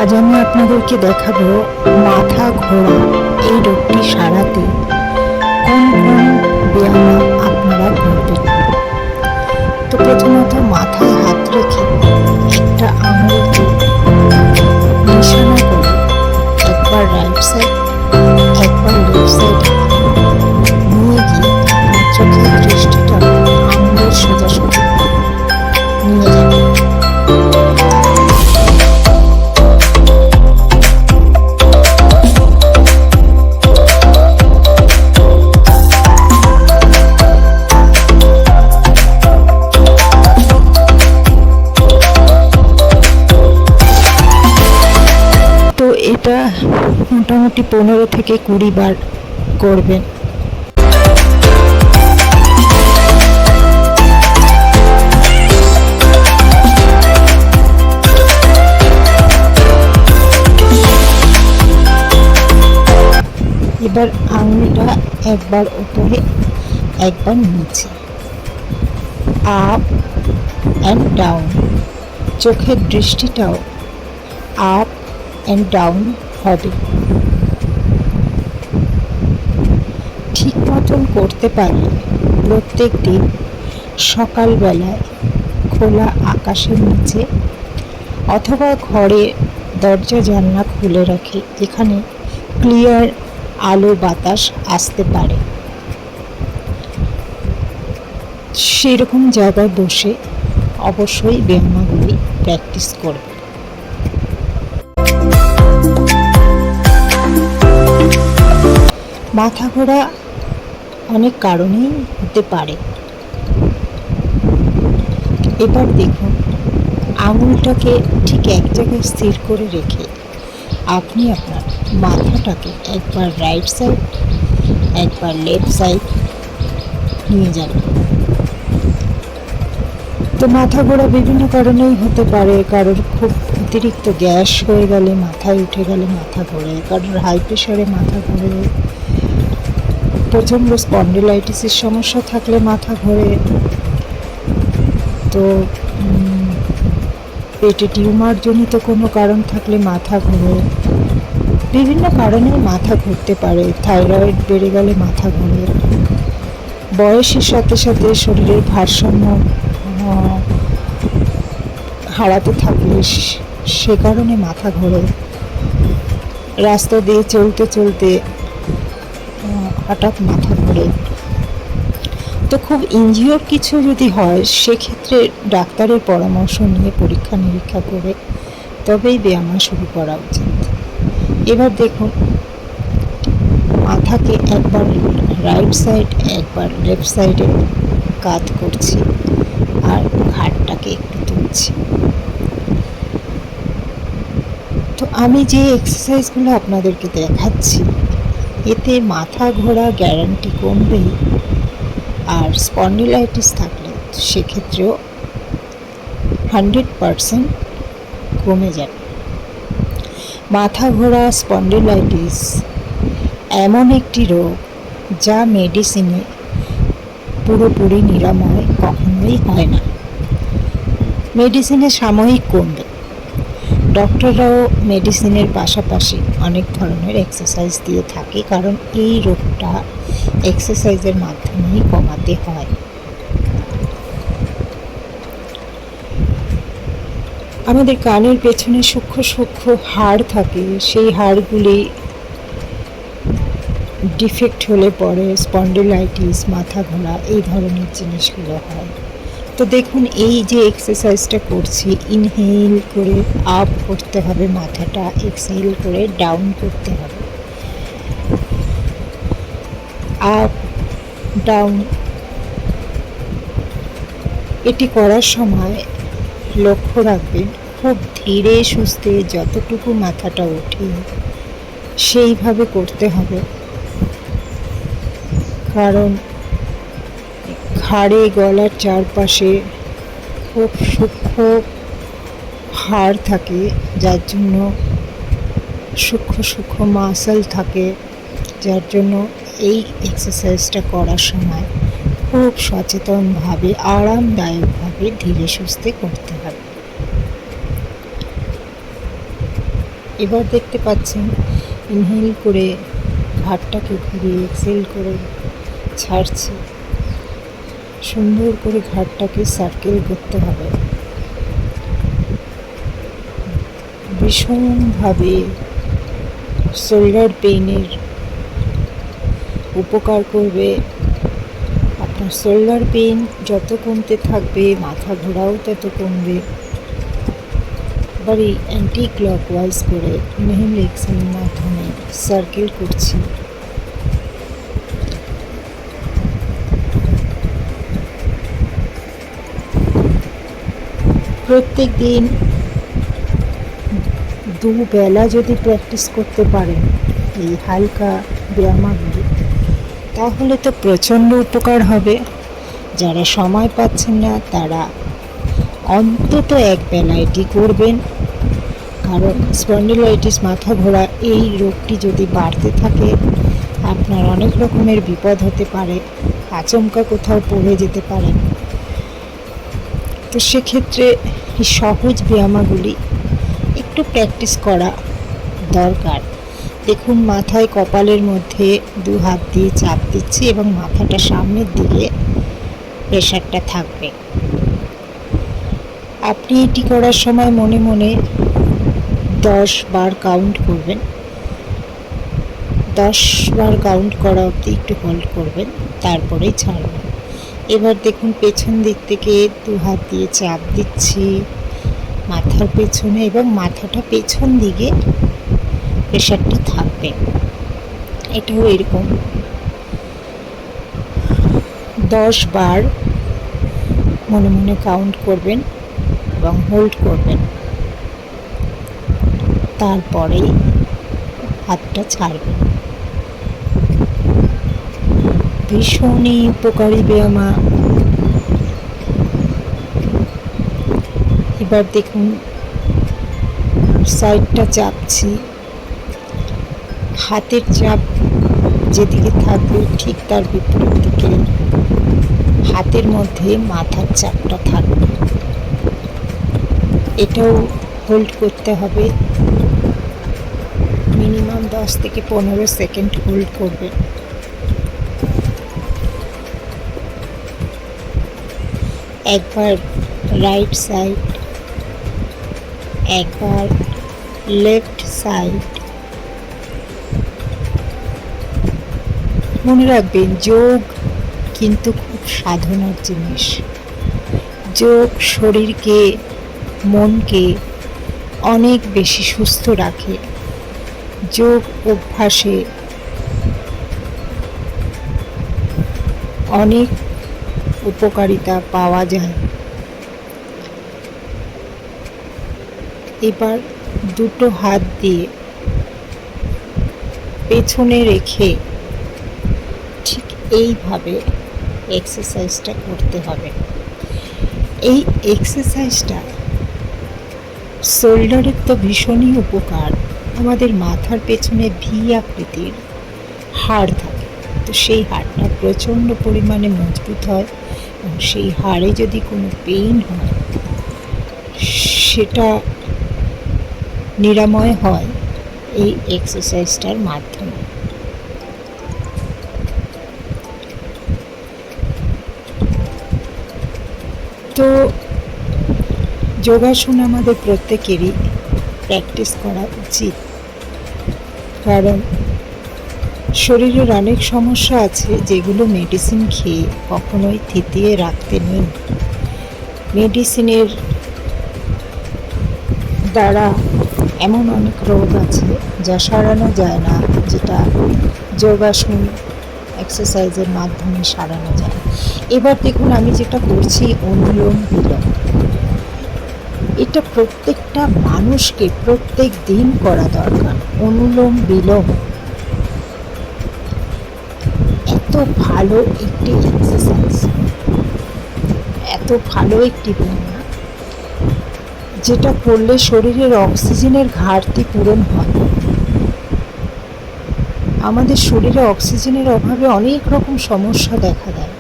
আজ আমি আপনাদেরকে দেখাবো মাথা ঘোরা এই রোগটি সারাতে কোন কোন ব্যায়াম আপনারা করবেন। তো প্রথমত মাথায় হাত রেখে একটা আঙুলকে নিশানা করে একবার রাইট সাইড একবার লেফট সাইড নিয়ে গিয়ে আপনার চোখের দৃষ্টিটা আঙুলের সোজাসুজি নিয়ে যাবেন। তো এটা মোটামুটি 15 থেকে 20 বার করবেন। এবার আঙুলটা একবার উপরে একবার নিচে, আপ অ্যান্ড ডাউন। চোখের দৃষ্টিটাও আপ অ্যান্ড ডাউন হবে। ঠিক মতন করতে পারলে প্রত্যেক দিন সকালবেলায় খোলা আকাশের নিচে অথবা ঘরে দরজা জানলা খুলে রাখি যেখানে ক্লিয়ার আলো বাতাস আসতে পারে, সেরকম জায়গায় বসে অবশ্যই ব্যায়ামগুলি প্র্যাকটিস করবে। মাথা ঘোরা অনেক কারণেই হতে পারে। এবার দেখুন, আঙুলটাকে ঠিক এক জায়গায় স্থির করে রেখে আপনি আপনার মাথাটাকে একবার রাইট সাইড একবার লেফট সাইড নিয়ে যাবেন। তো মাথা ঘোরা বিভিন্ন কারণেই হতে পারে। কারোর খুব অতিরিক্ত গ্যাস হয়ে গেলে মাথায় উঠে গেলে মাথা ঘোরে, কারোর হাই প্রেশারে মাথা ঘোরে, প্রচণ্ড স্পন্ডিলাইটিসের সমস্যা থাকলে মাথা ঘোরে, তো পেটে টিউমার জনিত কোনো কারণ থাকলে মাথা ঘোরে। বিভিন্ন কারণে মাথা ঘুরতে পারে। থাইরয়েড বেড়ে গেলে মাথা ঘোরে, বয়সের সাথে সাথে শরীরের ভারসাম্য হারাতে থাকলে সে কারণে মাথা ঘোরে, রাস্তা দিয়ে চলতে চলতে হঠাৎ মাথা ঘোরে। তো খুব ইনজিওর কিছু যদি হয় সেক্ষেত্রে ডাক্তারের পরামর্শ নিয়ে পরীক্ষা নিরীক্ষা করে তবেই ব্যায়াম শুরু করা উচিত। এবার দেখুন, মাথাকে একবার রাইট সাইড একবার লেফট সাইডে কাত করছি আর ঘাড়টাকে একটু তুলছি। তো আমি যে এক্সারসাইজগুলো আপনাদেরকে দেখাচ্ছি এতে মাথা ঘোরা গ্যারান্টি কমবেই, আর স্পন্ডিলাইটিস থাকলে সেক্ষেত্রেও 100% কমে যাবে। মাথা ঘোরা স্পন্ডিলাইটিস এমন একটি রোগ যা মেডিসিনে পুরোপুরি নিরাময় কখনোই হয় না। মেডিসিনে সাময়িক কমবে, ডক্টররাও মেডিসিনের পাশাপাশি অনেক ধরনের এক্সারসাইজ দিয়ে থাকে, কারণ এই রোগটা এক্সারসাইজের মাধ্যমেই কমাতে হয়। আমাদের কানের পেছনে সূক্ষ্ম সূক্ষ্ম হাড় থাকে, সেই হাড়গুলি ডিফেক্ট হলে পরে স্পন্ডিলাইটিস, মাথা ঘোরা এই ধরনের জিনিসগুলো হয়। তো দেখুন, এই যে এক্সারসাইজটা করছি, ইনহেল করে আপ করতে হবে মাথাটা, এক্সহেল করে ডাউন করতে হবে, আপ ডাউন। এটি করার সময় লক্ষ্য রাখবেন খুব ধীরে সুস্থে যতটুকু মাথাটা ওঠে সেইভাবে করতে হবে, কারণ ঘাড়ে গলার চারপাশে খুব সূক্ষ্ম হাড় থাকে, যার জন্য সূক্ষ্ম সূক্ষ্ম মাসল থাকে, যার জন্য এই এক্সারসাইজটা করার সময় খুব সচেতনভাবে আরামদায়কভাবে ধীরে সুস্থে করতে হবে। এবার দেখতে পাচ্ছেন ইনহেল করে ঘাটটাকে ঘুরিয়ে এক্সেল করে ছাড়ছি। সুন্দর করে ঘাটটাকে সার্কেল করতে হবে। ভীষণভাবে শোল্ডার পেইনের উপকার করবে। আপনার শোল্ডার পেইন যত কমতে থাকবে, মাথা ঘোরাও তত কমবে। এবার এই অ্যান্টি ক্লকওয়াইজ করে ইনহেল এক্সেলের মাধ্যমে সার্কেল করছি। প্রত্যেক দিন দুবেলা যদি প্র্যাকটিস করতে পারেন এই হালকা ব্যায়ামগুলি, তাহলে তো প্রচণ্ড উপকার হবে। যারা সময় পাচ্ছেন না তারা অন্তত এক বেলা এটি করবেন। কারণ স্পন্ডিলাইটিস, মাথা ঘোরা এই রোগটি যদি বাড়তে থাকে, আপনার অনেক রকমের বিপদ হতে পারে, আচমকা কোথাও পড়ে যেতে পারে। তো সেক্ষেত্রে এই সহজ ব্যায়ামগুলি একটু প্র্যাকটিস করা দরকার। দেখুন, মাথায় কপালের মধ্যে দু হাত দিয়ে চাপ দিচ্ছি এবং মাথাটা সামনের দিকে প্রেশারটা থাকবে। আপনি এটি করার সময় মনে মনে 10 বার কাউন্ট করবেন। 10 বার কাউন্ট করা অবধি একটু হোল্ড করবেন, তারপরেই ছাড়বেন। এবার দেখুন, পেছন দিক থেকে দু হাত দিয়ে চাপ দিচ্ছি মাথার পেছনে এবং মাথাটা পেছন দিকে প্রেশারটা থাকবে। এটাও এরকম 10 বার মনে মনে কাউন্ট করবেন এবং হোল্ড করবেন, তারপরেই হাতটা ছাড়বেন। ভীষণই উপকারী ব্যায়াম। এবার দেখুন, সাইডটা চাপছি। হাতের চাপ যেদিকে থাকবে ঠিক তার বিপরীত দিকে হাতের মধ্যে মাথার চাপটা থাকবে। এটাও হোল্ড করতে হবে। মিনিমাম 10 থেকে 15 সেকেন্ড হোল্ড করবে। একবার রাইট সাইড, একবার লেফট সাইড। মনে রাখবেন, যোগ কিন্তু খুব সাধনার জিনিস। যোগ শরীরকে, মনকে অনেক বেশি সুস্থ রাখে। যোগ অভ্যাসে অনেক উপকারিতা পাওয়া যায়। এবার দুটো হাত দিয়ে পেছনে রেখে ঠিক এইভাবে এক্সারসাইজটা করতে হবে। এই এক্সারসাইজটা শোল্ডারের তো ভীষণই উপকার। আমাদের মাথার পেছনে ভি আকৃতির হাড় থাকে, তো সেই হাড়টা প্রচণ্ড পরিমাণে মজবুত হয় এবং সেই হাড়ে যদি কোনো পেইন হয় সেটা নিরাময় হয় এই এক্সারসাইজটার মাধ্যমে। তো যোগাসন আমাদের প্রত্যেকেরই প্র্যাকটিস করা উচিত। কারণ শরীরের অনেক সমস্যা আছে যেগুলো মেডিসিন খেয়ে কখনোই থিতিয়ে রাখতে নেই। মেডিসিনের দ্বারা এমন অনেক রোগ আছে যা সারানো যায় না, যেটা যোগাসন এক্সারসাইজের মাধ্যমে সারানো যায়। এবার দেখুন, আমি যেটা করছি অনুলোম বিলোম। এটা প্রত্যেকটা মানুষকে প্রত্যেক দিন করা দরকার। অনুলোম বিলোম এত ভালো একটি এক্সারসাইজ, এত ভালো একটি ব্যায়াম, যেটা করলে শরীরের অক্সিজেনের ঘাটতি পূরণ হয়। আমাদের শরীরে অক্সিজেনের অভাবে অনেক রকম সমস্যা দেখা দেয়।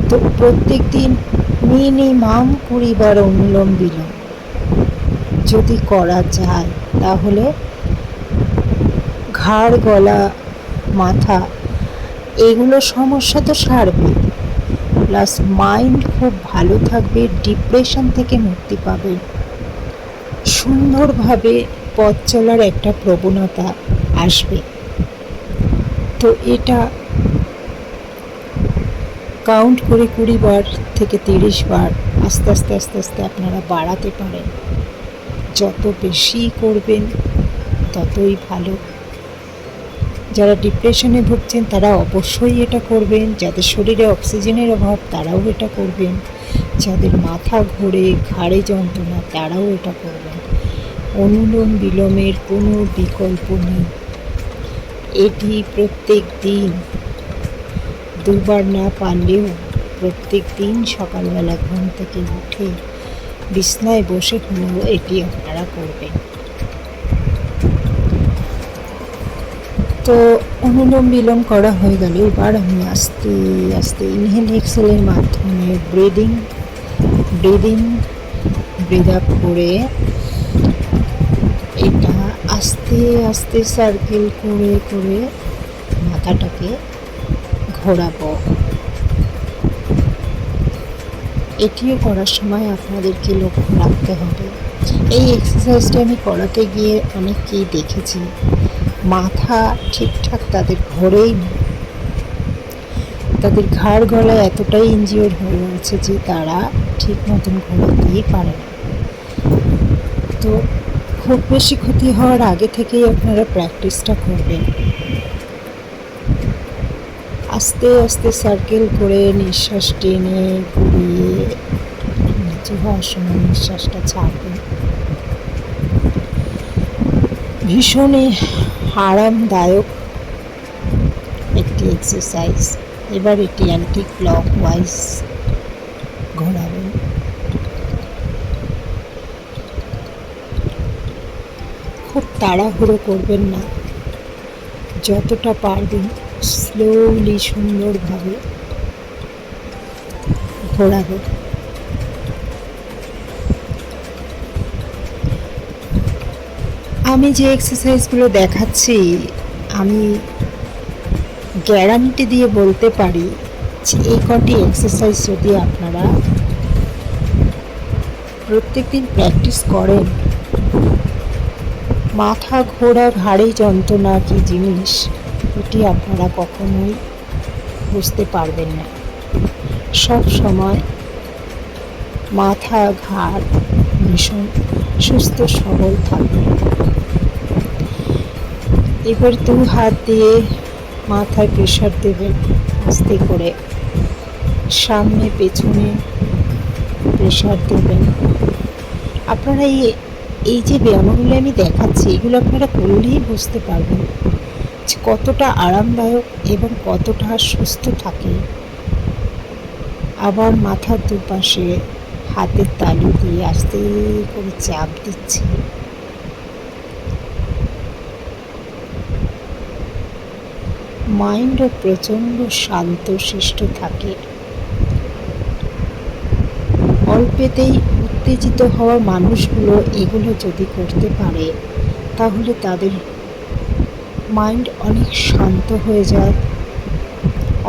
তো প্রত্যেক দিন মিনিমাম 20 বার অনুলোম বিলোম যদি করা যায়, তাহলে ঘাড়, গলা, মাথা, এগুলো সমস্যা তো সারবে, প্লাস মাইন্ড খুব ভালো থাকবে, ডিপ্রেশন থেকে মুক্তি পাবেন, সুন্দরভাবে পথ চলার একটা প্রবণতা আসবে। তো এটা কাউন্ট করে 20 বার থেকে 30 বার আস্তে আস্তে আস্তে আস্তে আপনারা বাড়াতে পারেন। যত বেশি করবেন ততই ভালো। যারা ডিপ্রেশনে ভুগছেন তারা অবশ্যই এটা করবেন, যাদের শরীরে অক্সিজেনের অভাব তারাও এটা করবেন, যাদের মাথা ঘোরে, ঘাড়ে যন্ত্রণা তারাও এটা করবেন। অনুলোম বিলোমের কোনো বিকল্প নেই। এটি প্রত্যেক দিন, দুবার না পারলেও প্রত্যেক দিন সকালবেলা ঘুম থেকে উঠে বিছনায় বসে হলেও এটি আপনারা করবেন। তো অনুলোম বিলোম করা হয়ে গেলে এবার আমি আস্তে আস্তে ইনহেল এক্সেলের মাধ্যমে ব্রিদ আপ করে এটা আস্তে আস্তে সার্কেল করে করে মাথাটাকে ঘোরাবো। এটিও করার সময় আপনাদেরকে লক্ষ্য রাখতে হবে। এই এক্সারসাইজটা আমি করাতে গিয়ে অনেককেই দেখেছি মাথা ঠিকঠাক তাদের ঘোরেই না, তাদের ঘাড় গলা এতটাই ইনজিওর হয়ে রয়েছে যে তারা ঠিক মতন ঘোরাতেই পারে না। তো খুব বেশি ক্ষতি হওয়ার আগে থেকেই আপনারা প্র্যাকটিসটা করবেন। আস্তে আস্তে সার্কেল করে নিঃশ্বাস টেনে ঘুরিয়ে নিচু হওয়ার সময় নিঃশ্বাসটা ছাড়বেন। ভীষণই আরামদায়ক একটি এক্সারসাইজ। এবার এটি অ্যান্টি ক্লকওয়াইজ ঘোরাবেন। খুব তাড়াহুড়ো করবেন না, যতটা পারবেন স্লোলি সুন্দরভাবে ঘোরাবেন। আমি যে এক্সারসাইজগুলো দেখাচ্ছি আমি গ্যারান্টি দিয়ে বলতে পারি যে এই কটি এক্সারসাইজ যদি আপনারা প্রত্যেকদিন প্র্যাকটিস করেন, মাথা ঘোরা, ঘাড়ে যন্ত্রণা কী জিনিস এটি আপনারা কখনোই বুঝতে পারবেন না। সব সময় মাথা ঘাড় ভীষণ সুস্থ সবল থাকবে। এবার 2 হাত দিয়ে মাথায় প্রেশার দেবেন আস্তে করে, সামনে পেছনে প্রেশার দেবেন। আপনারা এই যে ব্যায়ামগুলো আমি দেখাচ্ছি এগুলো আপনারা করলেই বুঝতে পারবেন যে কতটা আরামদায়ক এবং কতটা সুস্থ থাকে। আবার মাথার দুপাশে হাতের তালু দিয়ে আস্তে করে চাপ দিচ্ছি। মাইন্ডও প্রচণ্ড শান্ত শিষ্ট থাকে। অল্পেতেই উত্তেজিত হওয়া মানুষগুলো এগুলো যদি করতে পারে তাহলে তাদের মাইন্ড অনেক শান্ত হয়ে যায়।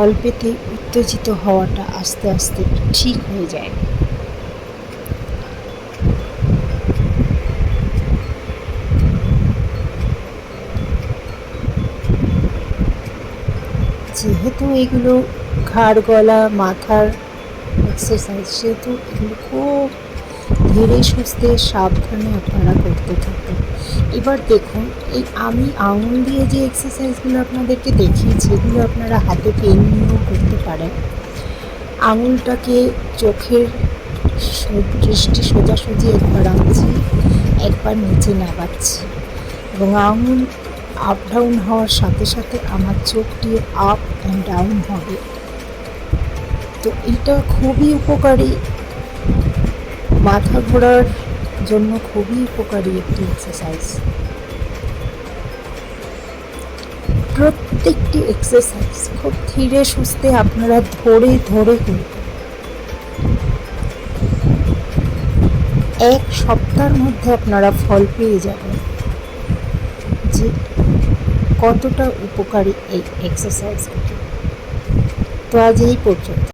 অল্পেতেই উত্তেজিত হওয়াটা আস্তে আস্তে ঠিক হয়ে যায়। যেহেতু এগুলো ঘাড় গলা মাথার এক্সারসাইজ, সেহেতু এগুলো খুব ধীরে সুস্থে সাবধানে আপনারা করতে থাকবেন। এবার দেখুন, এই আমি আঙুল দিয়ে যে এক্সারসাইজগুলো আপনাদেরকে দেখিয়েছি এগুলো আপনারা হাতে পেন নিয়েও করতে পারেন। আঙুলটাকে চোখের দৃষ্টি সোজাসুজি একবার আনছি, একবার নিচে নামাচ্ছি এবং আঙুল আপ ডাউন হওয়ার সাথে সাথে আমার চোখটি আপ অ্যান্ড ডাউন হবে। তো এটা খুবই উপকারী, মাথা ঘোরার জন্য খুবই উপকারী একটি এক্সারসাইজ। প্রত্যেকটি এক্সারসাইজ খুব ধীরে সুস্থে আপনারা ধরে ধরে করবেন। 1 সপ্তাহের মধ্যে আপনারা ফল পেয়ে যাবেন। যে কতটা উপকারী এই এক্সারসাইজগুলি। তো আজ এই পর্যন্ত।